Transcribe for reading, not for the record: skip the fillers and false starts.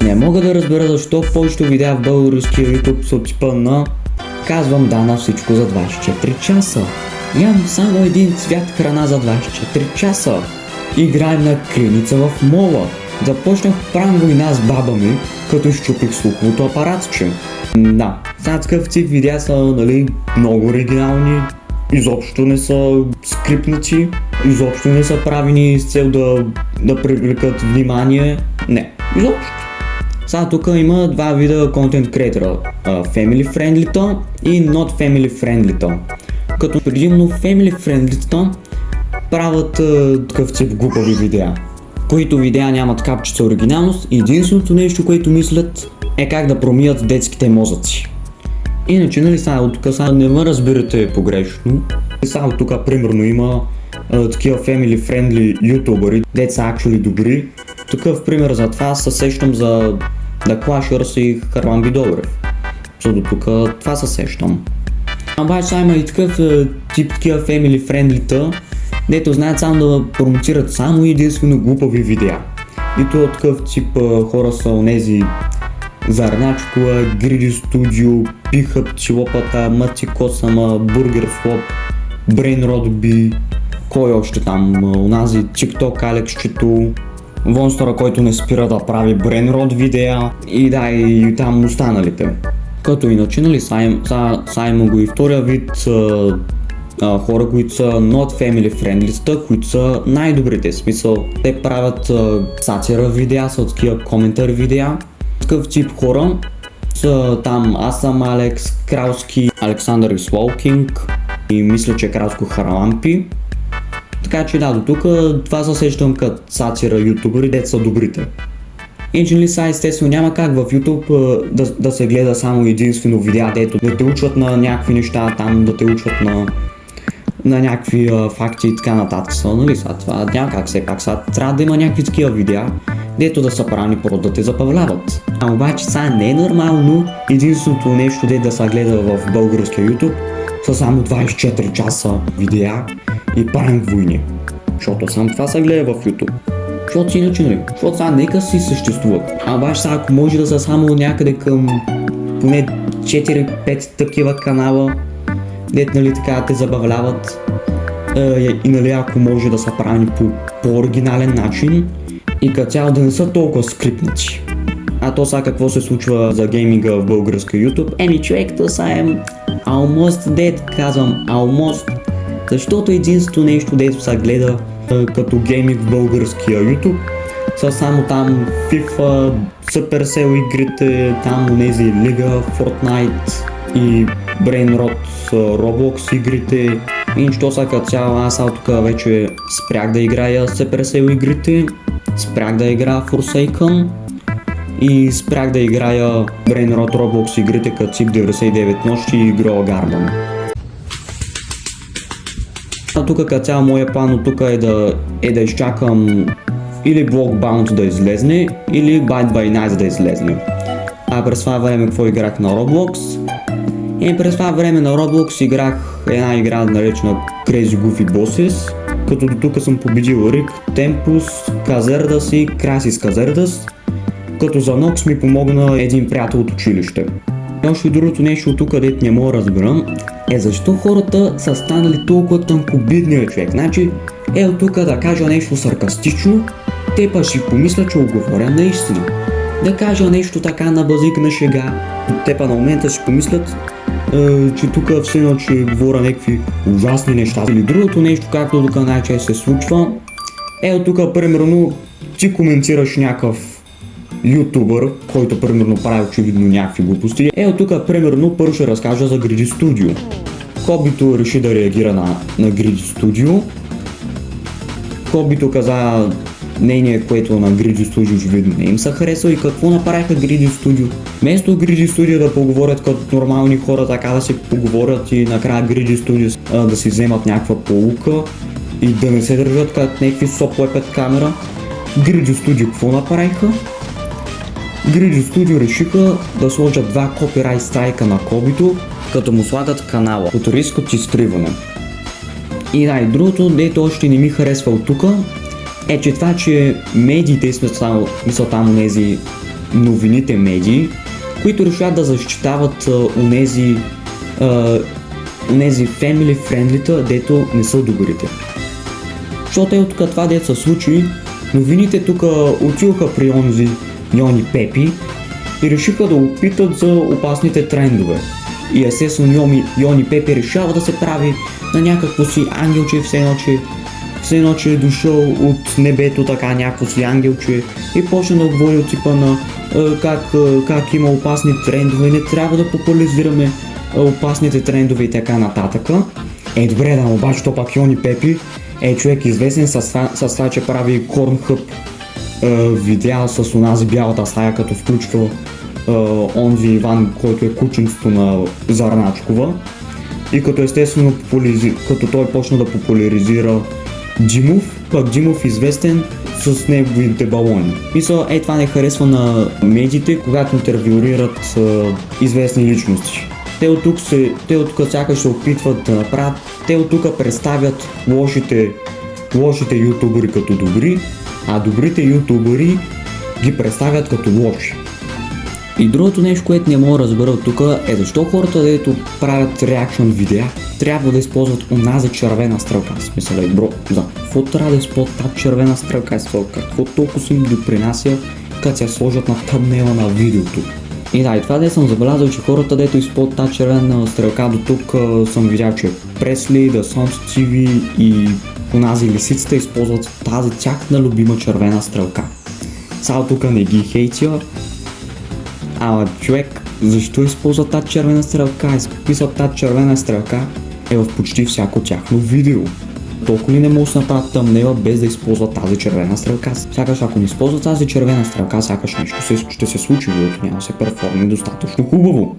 Не мога да разбера защо повечето видеа в българския YouTube са от типа на казвам да на всичко за 24 часа. Ям само един цвят храна за 24 часа. Играем на криница в мола. Започнах правим война с баба ми, като изчупих слуховото апаратче. Да, сега такъв тип видеа са, нали, много оригинални, изобщо не са скрипнати, изобщо не са правени с цел да привлекат внимание. Не, изобщо. Сега тук има два вида контент креатора, Family Friendly и Not Family Friendly. Като предимно Family Friendly правят такъв тип глупави видеа, които видеа нямат капчица оригиналност и единственото нещо, което мислят е как да промият детските мозъци. Иначе, нали, сега тук не ме разбирате погрешно. Сега тук примерно има такива family friendly ютубъри, деца actually добри. Такъв пример за това се сещам за The Clashers и Харламби Добрев. До тук това се сещам. Обаче сега има и такъв тип такива family friendly-та, дето знаят само да промотират само единствено глупави видеа. И това такъв тип хора са онези Зарначкова, Гриди Студио, Пиха Пчелопата, Мъци Косама, Бургер Флоп, Брейн Родби, кой още там, онази TikTok Алексчето, Вонстъра, който не спира да прави Брейн Род видеа и да, и там останалите. Като иначе, нали, са има го и втория вид хора, които са not family friendly, които са най-добрите, в смисъл, те правят сатира видеа, са такива коментар видеа. Такъв тип хора са там аз съм Алекс, Кралски, Александър и Слоукинг и мисля, че Кралско Харалампи. Така че да, до тук това се сещам като сатира ютубъри, дето са добрите. Иначе ли са, естествено няма как в YouTube да се гледа само единствено видеа, дето да те учат на някакви неща, там да те учат на някакви факти и така нататък. Нали, сега това няма как, все пак сега трябва да има някакви такива видеа, дето да са правени просто да те забавляват. А обаче сега не е нормално единственото нещо, дето да се гледа в българския YouTube са само 24 часа видеа и пранк войни. Защото само това се гледа в YouTube. Защото иначе, нали, защото сега нека си съществуват. А обаче сега ако може да са само някъде към поне 4-5 такива канала, дето, нали, така те забавляват и, нали, ако може да са правени по по-оригинален начин и като цяло да не са толкова скрипнати. А то сега какво се случва за гейминга в българска YouTube? Еми човек, то сега е almost dead, казвам almost, защото единственото нещо, дето се гледа като гейминг в българския YouTube са само там FIFA, Supercell игрите, там онези Лига, Fortnite и Brainrot, Roblox игрите. И що са като цяло, аз тук вече спрях да играя Supercell игрите, спрях да играя Forsaken и спрях да играя Brainrot Roblox игрите като Cip 99 нощи и Grow Garden. Тук като цяло моя план от тук е да изчакам или Blockbound да излезне, или Byte by Night да излезне. А през това време какво играх на Roblox? И през това време на Roblox играх една игра наречена Crazy Goofy Bosses, като до тук съм победил Рик, Темпус, Казердас и Красис Казердас, като за Нокс ми помогна един приятел от училище. И още другото нещо от тук, където не мога да разберам, е защо хората са станали толкова тънкобидния човек. Значи, от тук да кажа нещо саркастично, те па си помисля, че оговоря наистина. Да кажа нещо така на базик на шега, те па на момента си помислят, че тук все едно, че говоря някакви ужасни неща. Или другото нещо, както тук най-често се случва, от тук примерно ти коментираш някакъв ютубър, който примерно прави очевидно някакви глупости. От тук примерно първо ще разкажа за Griddy Studio. Кобито реши да реагира на Griddy Studio. Кобито каза мнение, което на Griddy Studio очевидно не им се харесва и какво направиха Griddy Studio. Вместо Griddy Studio да поговорят като нормални хора, така да се поговорят и накрая Griddy Studio да си вземат някаква поука и да не се държат като някакви сопле пред камера. Griddy Studio какво направиха? Griddy Studio решиха да сложат 2 копирайт страйка на Кобито, като му слагат канала, като риск от изтриване. И да, и другото, дето още не ми харесва от тука, че това, че медиите, смисъл там онези новините медии, които решават да защитават унези family friendly-та, дето не са добрите. Защото от тук това дето се случи, новините тук отиваха при онзи Йони Пепи и решиха да опитат за опасните трендове. И естествено Йони Пепи решава да се прави на някакво си ангелче, все едно, че е дошъл от небето така някакво си ангелче и почна да говори от типа на как има опасни трендове, не трябва да популяризираме опасните трендове и така нататък. Добре, да, обаче то пак Йони Пепи е човек известен с това, че прави Pornhub видеа с онази бялата стая, като включва онзи Иван, който е кученцето на Зарначкова, и като естествено като той почна да популяризира Димов, пък Димов известен с неговите балони. Мисля, това не харесва на медиите, когато интервюират известни личности. Те от тук сякаш се опитват да направят, те от тук представят лошите ютубери като добри, а добрите ютубери ги представят като лоши. И другото нещо, което не мога да разбера от тук е защо хората, дето правят реакшн видеа, трябва да използват онази червена стрелка. Смисъл е, бро, какво трябва да използват тази червена стрелка? Какво толкова им допринася, като се сложат на тъмнела на видеото? И да, и това де съм забелязал, че хората, дето използват тази червена стрелка до тук, съм видял, че Пресли, The Sons TV и онази лисицата използват тази тяхна любима червена стрелка. Само тук не ги хейтя, ама човек, защо използва тази червена стрелка? Смисъл, тази червена стрелка е в почти всяко тяхно видео. Толкова ли не може да направят тъмнела без да използват тази червена стрелка? Сякаш ако не използват тази червена стрелка, сякаш нещо ще се случи, защото няма да се перформи достатъчно хубаво.